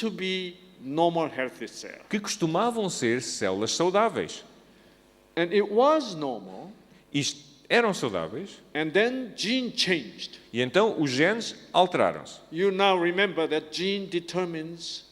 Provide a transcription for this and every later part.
to be normal healthy cells. que costumavam ser células saudáveis. And it was normal, Eram saudáveis, and then gene changed. e então os genes alteraram-se. You now remember that gene determines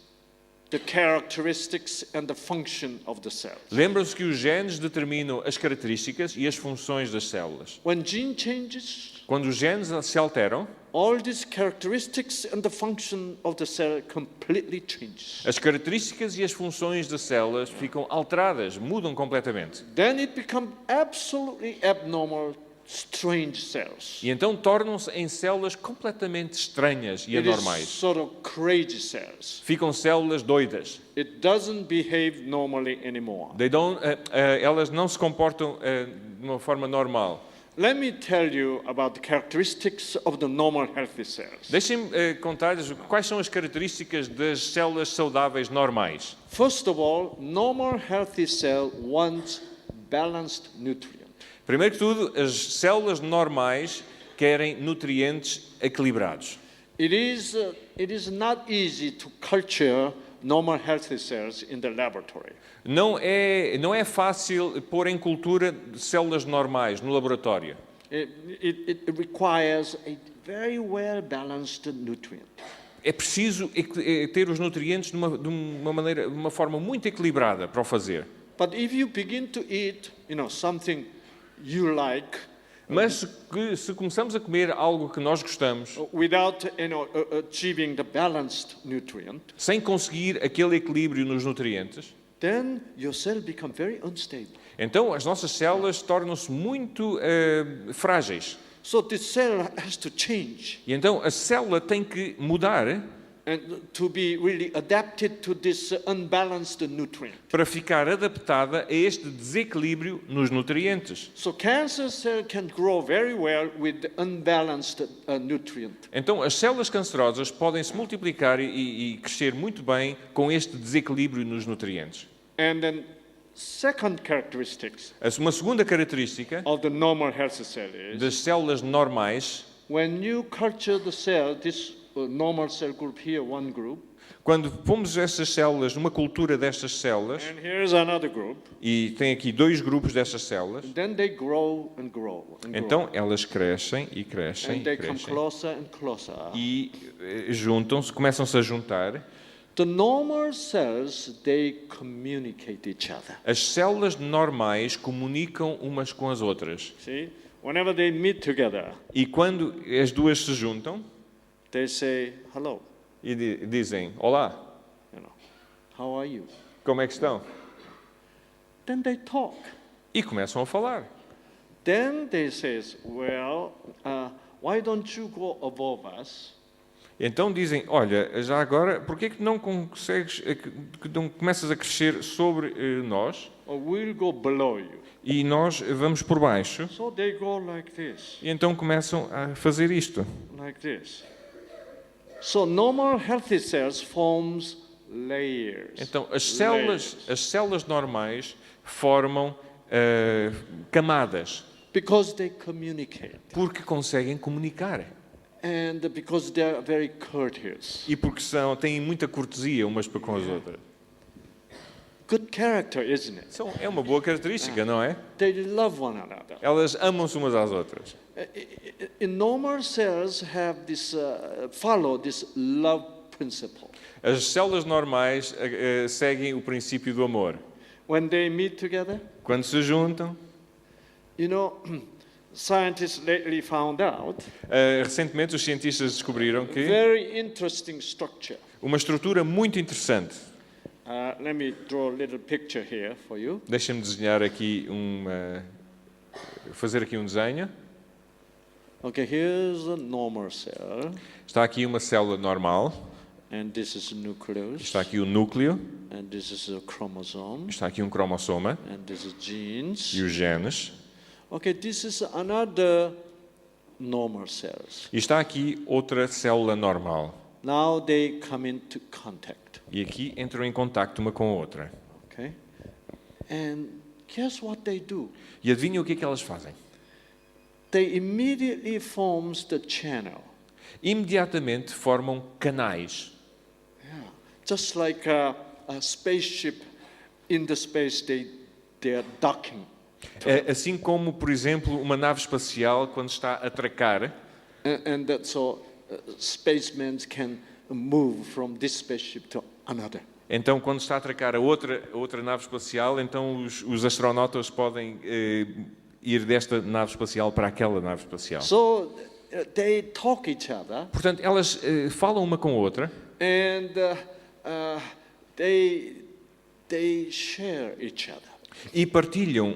the characteristics and the function of the cells. Lembram-se que os genes determinam as características e as funções das células. When gene changes, Quando os genes se alteram, all these characteristics and the function of the cell completely changes. as características e as funções das células ficam alteradas, mudam completamente. Then it becomes absolutely abnormal, strange cells. E então tornam-se em células completamente estranhas e It is anormais. sort of crazy cells. Ficam células doidas. It doesn't behave normally anymore. Elas não se comportam de uma forma normal. Let me tell you about the characteristics of the normal healthy cells. Deixem-me contar-lhes quais são as características das células saudáveis normais. First of all, normal healthy cell wants balanced nutrient. Primeiro que tudo, as células normais querem nutrientes equilibrados. It is not easy to culture normal healthy cells in the laboratory. Não é fácil pôr em cultura células normais no laboratório. It requires a very well balanced nutrient. É preciso ter os nutrientes de uma forma muito equilibrada para o fazer. But if you begin to eat, something you like, Mas se começamos a comer algo que nós gostamos, without achieving the balanced nutrient, sem conseguir aquele equilíbrio nos nutrientes, then your cell become very unstable. então as nossas células tornam-se muito frágeis. So this cell has to change E então a célula tem que mudar and to be really adapted to this unbalanced nutrient. para ficar adaptada a este desequilíbrio nos nutrientes. So cancer cell can grow very well with the unbalanced nutrient. Então as células cancerosas podem se multiplicar e crescer muito bem com este desequilíbrio nos nutrientes. And then second characteristics Uma segunda característica of the normal healthy cell is das células normais, when you culture the cell, this normal cell group here, one group, quando pomos essas células numa cultura destas células, and here's another group, e tem aqui dois grupos destas células, then they grow and grow and grow. então elas crescem e crescem And e they come crescem closer and closer. e juntam-se, começam-se a juntar. The normal cells, they communicate each other. As células normais comunicam umas com as outras. See, whenever they meet together, E quando as duas se juntam they say hello. e dizem, olá, How are you? como é que estão? Then they talk. E começam a falar. Then they says, well, why don't you go above us? Então dizem, olha, já agora, porquê que não consegues, que não começas a crescer sobre nós Or we'll go below you. e nós vamos por baixo? So they go like this, E então começam a fazer isto. like this. So normal healthy cells forms layers. Então as células normais formam camadas Because they communicate. porque conseguem comunicar And because they are very courteous. e porque têm muita cortesia umas para com as outras. Good character, isn't it? É uma boa característica, não é? They love one another. Elas amam-se umas às outras. In normal cells have this follow this love principle. As células normais seguem o princípio do amor. When they meet together, Quando se juntam, scientists lately found out recentemente os cientistas descobriram que very interesting structure. uma estrutura muito interessante. Let me draw a little picture here for you. Deixa-me desenhar aqui fazer aqui um desenho. Okay, here's a normal cell, Está aqui uma célula normal, and this is a nucleus, está aqui o núcleo, and this is a chromosome, está aqui um cromossoma and this is genes. e os genes. Okay, this is another normal cells. E está aqui outra célula normal. Now they come into contact. E aqui entram em contacto uma com a outra. Okay, and guess what they do? E adivinha o que é que elas fazem? They immediately forms the channel. Imediatamente formam canais. just like a spaceship in the space, they are docking. Assim como, por exemplo, uma nave espacial, quando está a atracar, And that's so spacemen can move from this spaceship to another. então quando está a atracar a outra nave espacial, então os astronautas podem ir desta nave espacial para aquela nave espacial. So they talk each other, Portanto, elas falam uma com a outra and they share each other. e partilham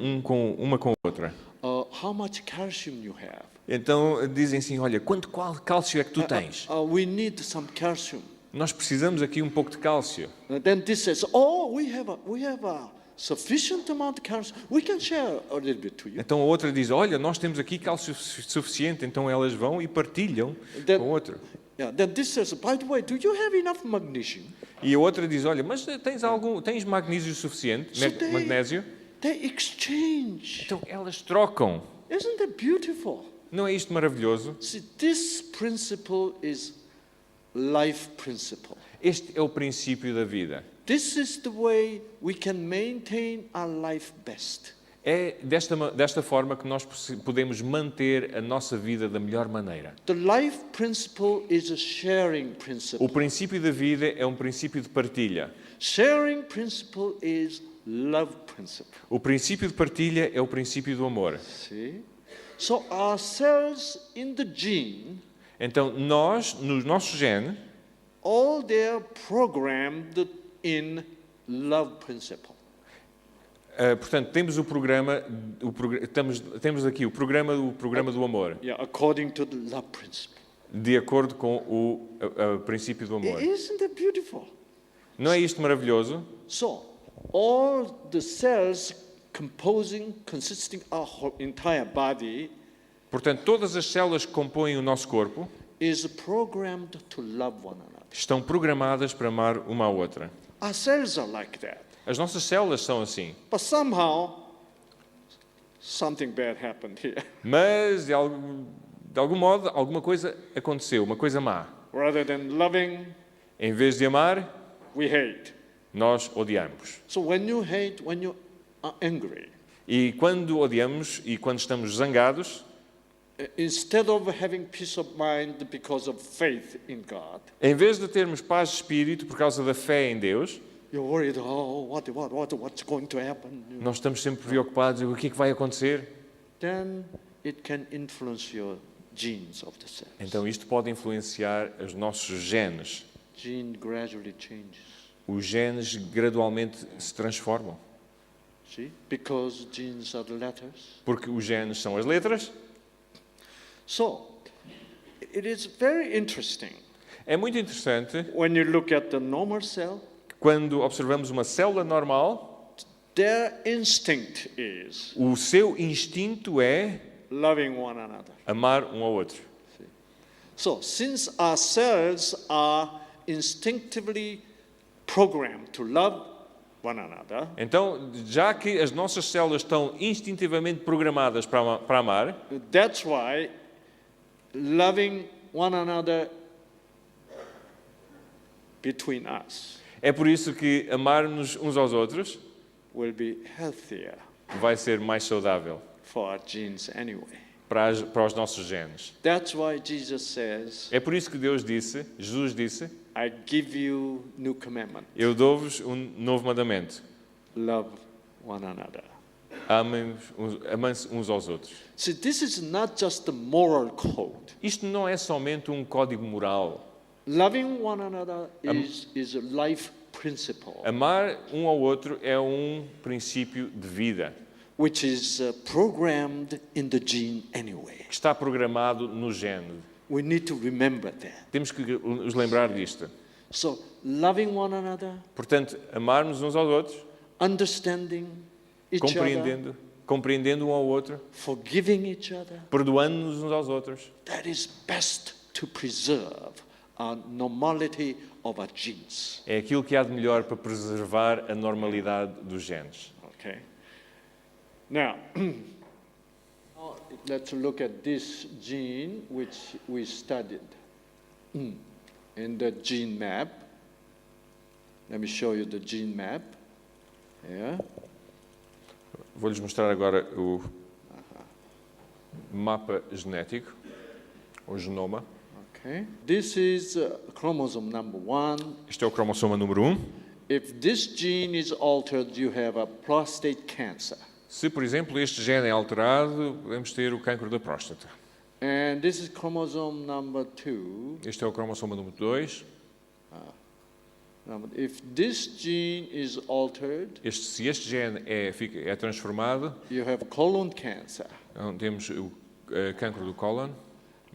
uma com a outra. How much calcium you have? Então dizem assim, olha, quanto cálcio é que tu tens? We need some calcium. Nós precisamos aqui um pouco de cálcio. Then this says, oh, we have a sufficient amount of calcium. We can share a little bit to you. Então a outra diz, olha, nós temos aqui cálcio suficiente. Então elas vão e partilham Then- com a outra. Yeah. Then this says, by the way, do you have enough magnesium? E a outra diz, olha, mas tens magnésio suficiente? So Magnésio? they exchange. Então elas trocam. Isn't that beautiful? Não é isto maravilhoso? See, this principle is life principle. Este é o princípio da vida. This is the way we can maintain our life best. É desta forma que nós podemos manter a nossa vida da melhor maneira. The life principle is a sharing O principle. princípio da vida é um princípio de partilha. Sharing principle is love principle. O princípio de partilha é o princípio do amor. See? So our cells in the gene, Então, nós, no nosso gene, all they're programmed in love principle. portanto, temos temos aqui o programa do amor, Yeah, according to the love principle. de acordo com o princípio do amor. Isn't that beautiful? Não é isto maravilhoso? So, all the cells consisting our whole entire body Portanto, todas as células que compõem o nosso corpo is programmed to love one another. estão programadas para amar uma à outra. Our cells are like that. As nossas células são assim. But somehow, something bad happened here. Mas, de algum modo, alguma coisa aconteceu, uma coisa má. Rather than loving, Em vez de amar, we hate. nós odiamos. So when you hate, when you are angry, E quando odiamos e quando estamos zangados, instead of having peace of mind because of faith in God, em vez de termos paz de espírito por causa da fé em Deus, you're worried, oh, what's going to happen? nós estamos sempre preocupados com o que é que vai acontecer. Then it can influence your genes of the cells. Então isto pode influenciar os nossos genes. Gene gradually changes. Os genes gradualmente se transformam. See? Because genes are the letters. Porque os genes são as letras. So, it is very interesting É muito interessante when you look at the normal cell, quando observamos uma célula normal, their instinct is o seu instinto é loving one another. amar um ao outro. So, since our cells are instinctively programmed to love one another, Então, já que as nossas células estão instintivamente programadas para amar, that's why loving one another between us é por isso que amar-nos uns aos outros will be healthier vai ser mais saudável for our genes anyway. para os nossos genes. That's why Jesus says, É por isso que Jesus disse, I give you new commandment. eu dou-vos um novo mandamento. Love one another. Amem-se uns aos outros. See, this is not just the moral code. Isto não é somente um código moral. Loving one another is a life principle, Amar um ao outro é um princípio de vida which is programmed in the gene anyway. que está programado no gene. We need to remember that. Temos que nos lembrar disto. So, loving one another, Portanto, amarmos uns aos outros, understanding each other, compreendendo um ao outro, forgiving each other, perdoando-nos uns aos outros. that is best to preserve our normality of our genes. É aquilo que há de melhor para preservar a normalidade dos genes. Okay. Now, let's look at this gene which we studied in the gene map. Let me show you the gene map. Here. Vou-lhes mostrar agora o mapa genético, o genoma. Okay. This is chromosome number 1. Este é o cromossoma número 1. If this gene is altered, you have a prostate cancer. Se, por exemplo, este gene é alterado, podemos ter o cancro da próstata. And this is chromosome number 2. Este é o cromossoma número 2. If this gene is altered, Se este gene é transformado, you have colon cancer. então temos o cancro do cólon.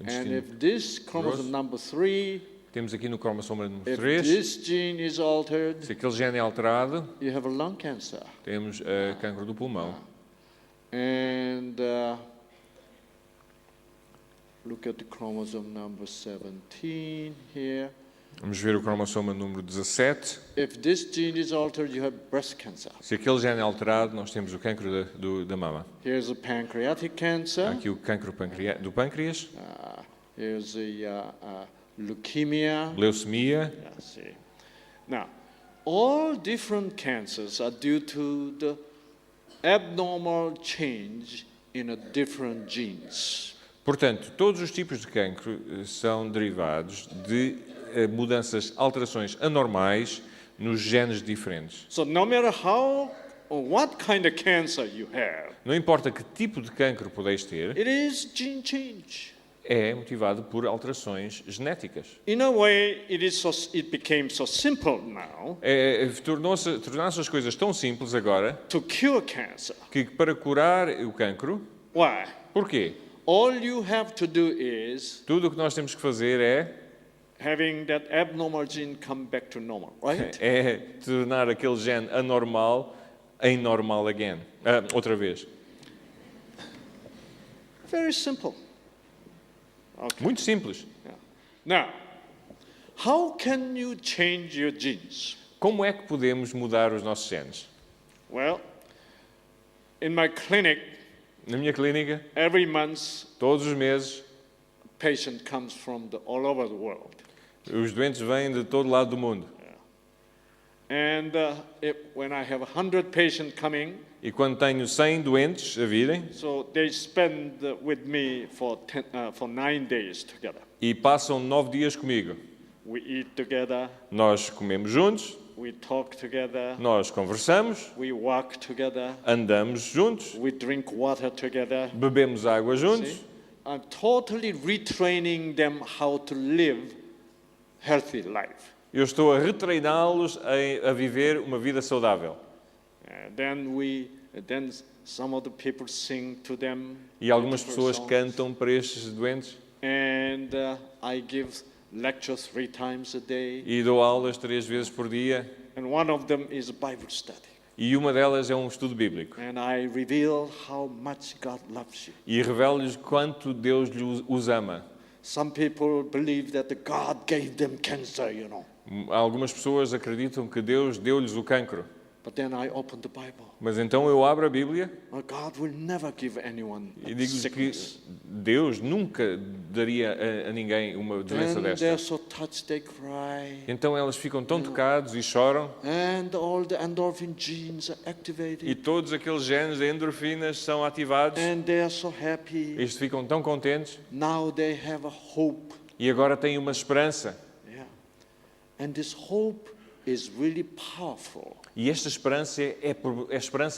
And if this chromosome number 3, Temos aqui no cromossoma número if 3, this gene is altered, se aquele gene é alterado, you have a lung cancer. temos cancro do pulmão. And look at the chromosome number 17 here. Vamos ver o cromossoma número 17. If this gene is altered, you have breast cancer. Se aquele gene é alterado, nós temos o cancro da mama. Here's a pancreatic Há cancer. aqui o cancro do pâncreas, Here's a leukemia. leucemia. See. Now, all different cancers are due to the abnormal change in a different genes. Portanto, todos os tipos de cancro são derivados de mudanças, alterações anormais nos genes diferentes. So no matter how or what kind of cancer you have, Não importa que tipo de cancro podeis ter, it is gene change. é motivado por alterações genéticas. In a way, it became so simple now Tornaram-se as coisas tão simples agora to cure cancer. que para curar o cancro, Why? porquê? All you have to do is Tudo o que nós temos que fazer having that abnormal gene come back to normal, right? é tornar aquele gene anormal em normal again. Outra vez. Very simple. Okay. Muito simples. Now, how can you change your genes? Como é que podemos mudar os nossos genes? Well, in my clinic, Na minha clínica, every month, todos os meses, patient comes from all over the world. os doentes vêm de todo lado do mundo. And when I have 100 patients coming, E quando tenho 100 doentes a virem, so they spend with me for 9 days together. e passam 9 dias comigo. We eat together, Nós comemos juntos, we talk together, nós conversamos, we walk together, andamos juntos, we drink water together. bebemos água juntos. See? I'm totally retraining them how to live healthy life. Eu estou a retreiná-los a viver uma vida saudável. Then some of the people sing to them. E algumas beautiful pessoas songs. cantam para estes doentes. And I give lectures 3 times a day. E dou aulas 3 vezes por dia. And one of them is a Bible study. E uma delas é um estudo bíblico. And I reveal how much God loves you. E revelo-lhes quanto Deus os ama. Some people believe that God gave them cancer, you know. Algumas pessoas acreditam que Deus deu-lhes o cancro. But then I open the Bible. Mas então eu abro a Bíblia God will never give anyone e digo-lhes que sickness. Deus nunca daria a ninguém uma doença Then desta. they're so touched, they cry. Então elas ficam tão tocados e choram. And all the endorphin genes are activated. E todos aqueles genes de endorfinas são ativados. And they are so happy. Eles ficam tão contentes. Now they have a hope. E agora têm uma esperança. Yeah. And this hope is really powerful E esta esperança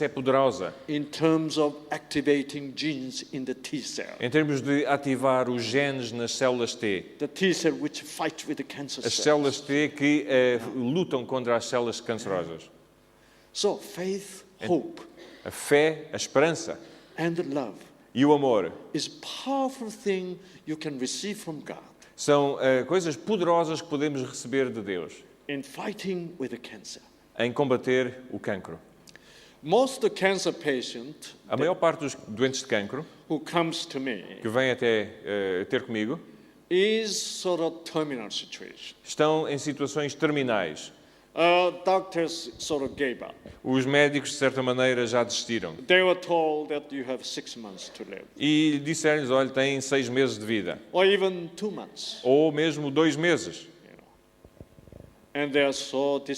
é poderosa in terms of activating genes in the T cell. em termos de ativar os genes nas células T. The T cell which fight with the cancer As cells. células T que lutam contra as células cancerosas. So faith, hope, A fé, a esperança and love e o amor is powerful thing you can receive from God são coisas poderosas que podemos receber de Deus in fighting with the cancer. em combater o cancro. Most of the cancer patient A maior parte dos doentes de cancro who comes to me que vêm até ter comigo is sort of terminal situation. estão em situações terminais. Doctors sort of gave up. Os médicos, de certa maneira, já desistiram. They were told that you have 6 months to live, E disseram-lhes, olha, têm 6 meses de vida. or even 2 months. Ou mesmo 2 meses. And they are so